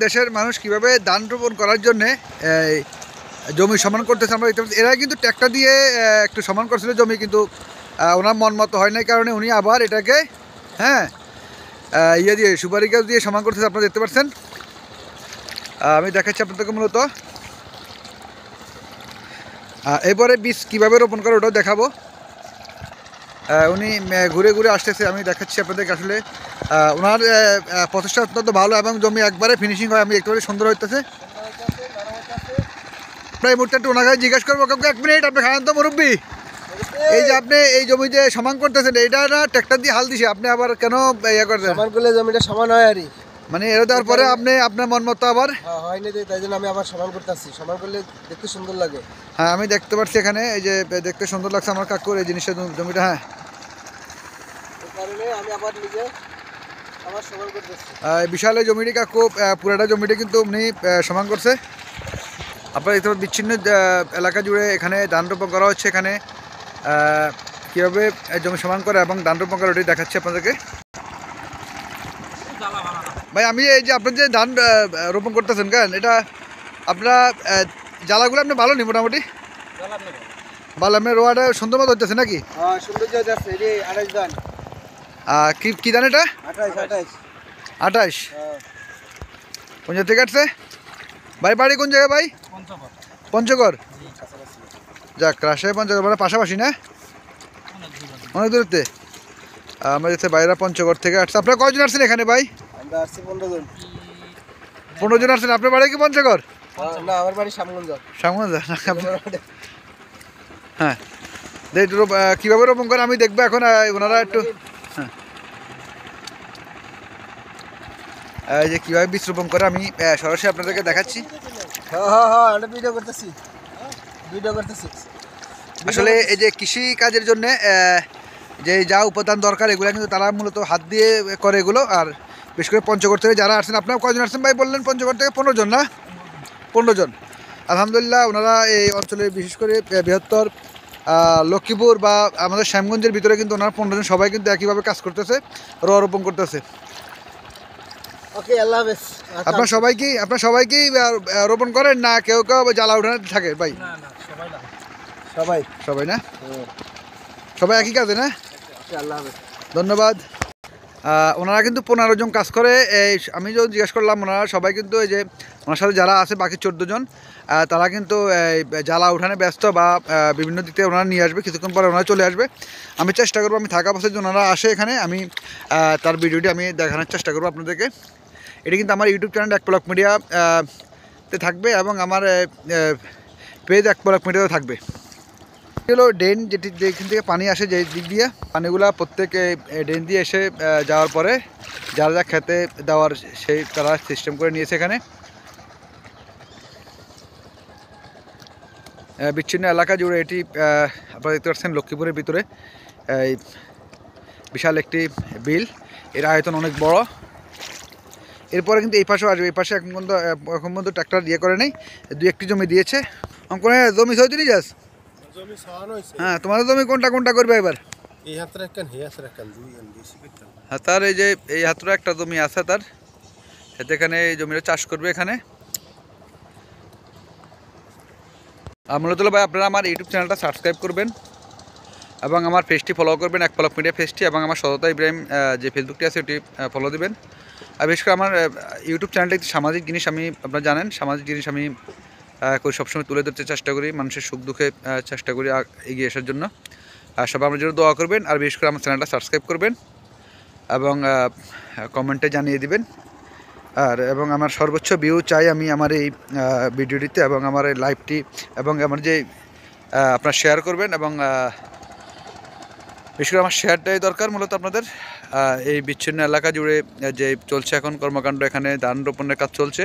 দেশের মানুষ কিভাবে ধান রোপণ করার জন্য জমি সমান করতেছে আমরা দেখতে পাচ্ছি। এরা কিন্তু ট্র্যাক্টর দিয়ে একটু সমান করছিল জমি, কিন্তু ওনার মন মতো হয় নাই কারণে উনি আবার এটাকে হ্যাঁ ইয়ে দিয়ে সুপারি গাছ দিয়ে সমান করতেছে। আপনারা দেখতে পাচ্ছেন, আমি দেখাচ্ছি আপনাদেরকে মূলত। এরপরে বীজ কীভাবে রোপণ করে ওটাও দেখাবো। উনি ঘুরে ঘুরে আসতেছে, আমি দেখাচ্ছি আপনাদেরকে। আসলে ওনার প্রচেষ্টা অত্যন্ত ভালো এবং জমি একবারে ফিনিশিং হয়, আমি একেবারে সুন্দর হইতেছে। প্রায় মুহূর্তে একটু ওনাকে জিজ্ঞেস করবো, কাউকে 1 মিনিট আপনি খান তো মুরব্বী, এই যে আপনি এই জমি যে সমান করতেছেন এইটা না ট্র্যাক্টর দিয়ে হাল দিছে, আপনি আবার কেন ইয়ে করছেন? সমান করলে জমিটা সমান হয় আর মানে এরা দেওয়ার পরে আপনি আপনার মন মতো আবার হয়নি, তাই জন্য আমি আবার সমান করতেছি। সমান করলে দেখতে সুন্দর লাগে। হ্যাঁ, আমি দেখতে পাচ্ছি এখানে এই যে দেখতে সুন্দর লাগছে আমার কাকুর এই জিনিসটা জমিটা। হ্যাঁ, এই কারণে আমি আবার নিজে আবার সমান করতেছি। বিশাল এই জমিটি কাকু পুরাটা জমিটি কিন্তু উনি সমান করছে। আপনারা দেখতে পাচ্ছেন বিচ্ছিন্ন এলাকা জুড়ে এখানে ধান রোপণ করা হচ্ছে। এখানে কীভাবে জমি সমান করে এবং ধান রোপণ করে ওটি দেখাচ্ছি আপনাদেরকে। ভাই, আমি এই যে আপনার যে ধান রোপণ করতেছেন কেন, এটা আপনারা জ্বালাগুলো আপনি ভালো নি মোটামুটি ভালো, আপনার রোয়াটা সুন্দর মতো হচ্ছে নাকি? হ্যাঁ, সুন্দর যাচ্ছে। এই যে 28 ধান। কি ধান এটা? 28। 28। কোন জায়গা থেকে আসছে ভাই? বাড়ি কোন জায়গায় ভাই? পঞ্চগড়। যাক, রাজশাহী পঞ্চগড় মানে পাশাপাশি না, অনেক দূরত্বে। আমরা যাচ্ছে বাইরা পঞ্চগড় থেকে আসছে। আপনারা কয়জন আসছেন এখানে ভাই? আমরা আসছি 15 জন। 15 জন আসছেন। আপনার বাড়ি কি পঞ্চগড়? না, আমার বাড়ি শ্যামগঞ্জ। শ্যামগঞ্জ। হ্যাঁ, কীভাবে রোপণ করে আমি দেখবো এখন। ওনারা একটু হ্যাঁ এই যে কীভাবে বীজ রোপণ করে আমি সরাসরি আপনাদেরকে দেখাচ্ছি। হ্যাঁ, এটা ভিডিও করতেছি। আসলে এই যে কৃষি কাজের জন্য যে যা উপাদান দরকার এগুলো কিন্তু তারা মূলত হাত দিয়ে করে এগুলো। আর বিশেষ করে পঞ্চগড় থেকে যারা আসছেন, আপনারা কয়জন আসছেন ভাই বললেন? পঞ্চগড় থেকে 15 জন না? 15 জন। আলহামদুলিল্লাহ, ওনারা এই অঞ্চলে বিশেষ করে বৃহত্তর লক্ষ্মীপুর বা আমাদের শ্যামগঞ্জের ভিতরে কিন্তু ওনারা 15 জন সবাই কিন্তু একইভাবে কাজ করতেছে, রোপণ করতেছে। ওকে, আল্লাহ হাফেজ। আপনার সবাই কি রোপণ করেন না কেউ কেউ জ্বালা উঠানে থাকে ভাই? সবাই না, সবাই একই কাজে না? আল্লাহ হাফেজ, ধন্যবাদ। ওনারা কিন্তু 15 জন কাজ করে। এই আমি যখন জিজ্ঞেস করলাম, ওনারা সবাই কিন্তু এই যে ওনার সাথে যারা আছে বাকি 14 জন, তারা কিন্তু জ্বালা উঠানে ব্যস্ত বা বিভিন্ন দিক থেকে ওনারা নিয়ে আসবে। কিছুক্ষণ পরে ওনারা চলে আসবে। আমি চেষ্টা করবো, আমি থাকা অবস্থায় যে ওনারা আসে এখানে আমি তার ভিডিওটি আমি দেখানোর চেষ্টা করবো আপনাদেরকে। এটি কিন্তু আমার ইউটিউব চ্যানেল এক পলক মিডিয়া তে থাকবে এবং আমার পেজ এক পলক মিডিয়াতেও থাকবে। হলো ড্রেন, যেটি যেখান থেকে পানি আসে যে দিক দিয়ে, পানিগুলা প্রত্যেক ড্রেন দিয়ে এসে যাওয়ার পরে যারা যা খেতে দেওয়ার সেই তারা সিস্টেম করে নিয়েছে এখানে। বিচ্ছিন্ন এলাকা জুড়ে এটি আপনারা দেখতে পাচ্ছেন লক্ষ্মীপুরের ভিতরে এই বিশাল একটি বিল। এর আয়তন অনেক বড়। এরপরে কিন্তু এই পাশেও আসবে। এই পাশে এখন পর্যন্ত ট্র্যাক্টর দিয়ে করে নেই, 2-1টি জমি দিয়েছে। কোনো জমি সহ তুই যাস? হ্যাঁ, তোমাদের জমি কোনটা করবে এবার? হ্যাঁ, তার এই যে এই হাতটা একটা জমি আছে তার, এখানে এই জমিটা চাষ করবে এখানে। মূলত ভাই, আপনারা আমার ইউটিউব চ্যানেলটা সাবস্ক্রাইব করবেন এবং আমার পেজটি ফলো করবেন, এক পলক মিডিয়া পেজটি, এবং আমার সততা ইব্রাহিম যে ফেসবুকটি আছে ওটি ফলো দেবেন। আর বিশেষ করে আমার ইউটিউব চ্যানেলটা একটি সামাজিক জিনিস, আমি আপনারা জানেন সামাজিক জিনিস আমি সবসময় তুলে ধরতে চেষ্টা করি, মানুষের সুখ দুঃখে চেষ্টা করি এগিয়ে আসার জন্য। সবাই আমার জন্য দোয়া করবেন, আর বিশেষ করে আমার চ্যানেলটা সাবস্ক্রাইব করবেন এবং কমেন্টে জানিয়ে দিবেন। এবং আমার সর্বোচ্চ ভিউ চাই আমি আমার এই ভিডিওটিতে এবং আমার এই লাইভটি, এবং আমার যে আপনারা শেয়ার করবেন, এবং বিশেষ করে আমার শেয়ারটাই দরকার মূলত আপনাদের। এই বিচ্ছিন্ন এলাকা জুড়ে যে চলছে এখন কর্মকাণ্ড, এখানে ধান রোপণের কাজ চলছে।